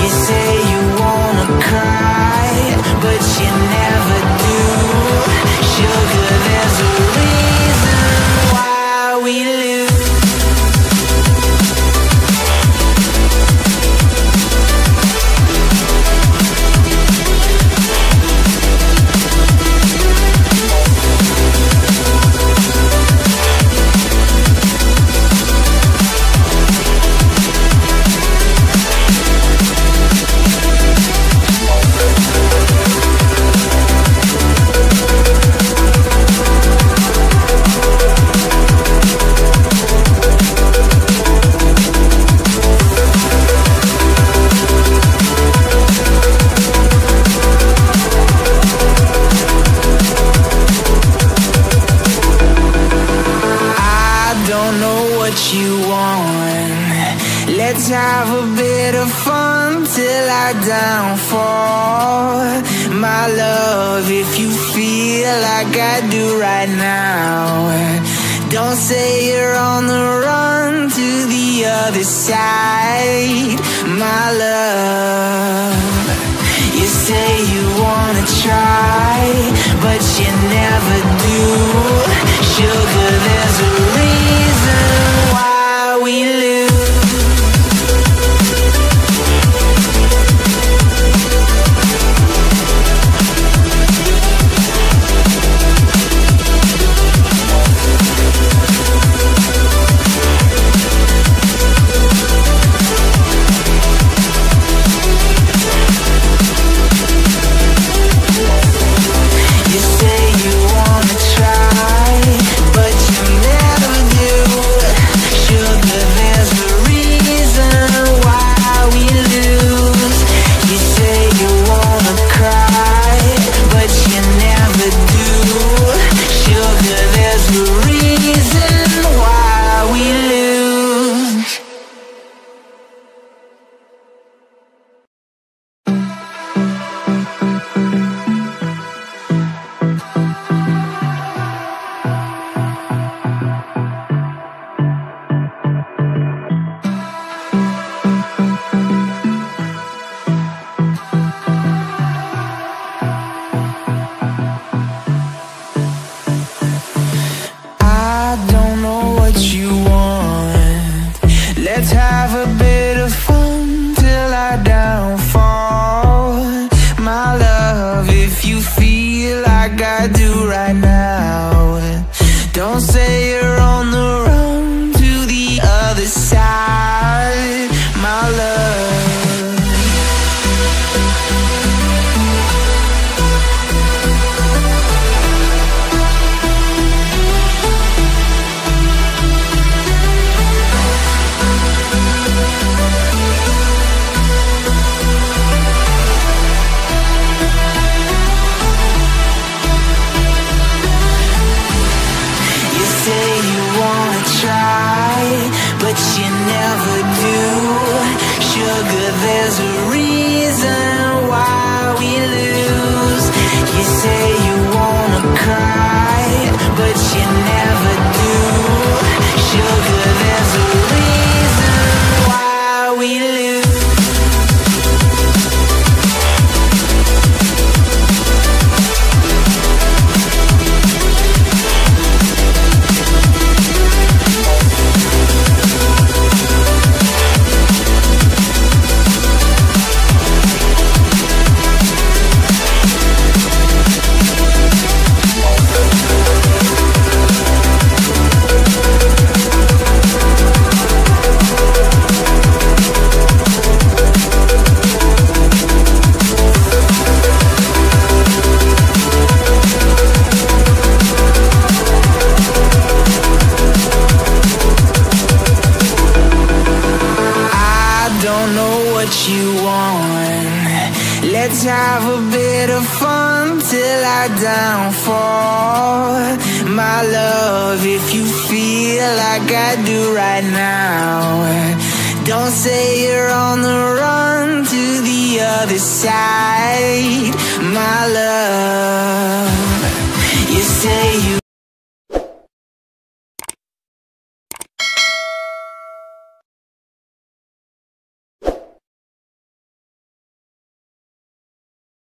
You say you wanna cry, but you never do. Sugar, there's a reason why we lose. You want. Let's have a bit of fun till I downfall. My love, if you feel like I do right now, don't say you're on the run to the other side. My love, you say you wanna try, but you never do. Sugar, there's a reason why we lose. You say you wanna try, but you never do. Sugar, there's a reason why we lose. You say you wanna cry, but you never do. Sugar, there's a reason why we lose. I don't know what you want. Let's have a bit of fun till I downfall. My love, if you feel like I do right now, don't say you're on the run to the other side. My love, you say you wanna try, but you never do. Sugar, there's a reason why we lose. You say you wanna cry, but you never do. Sugar, there's a reason why we lose. You want. Let's have a bit of fun till I downfall. My love, if you feel like I do right now, don't say you're on the run to the other side. My love, you say you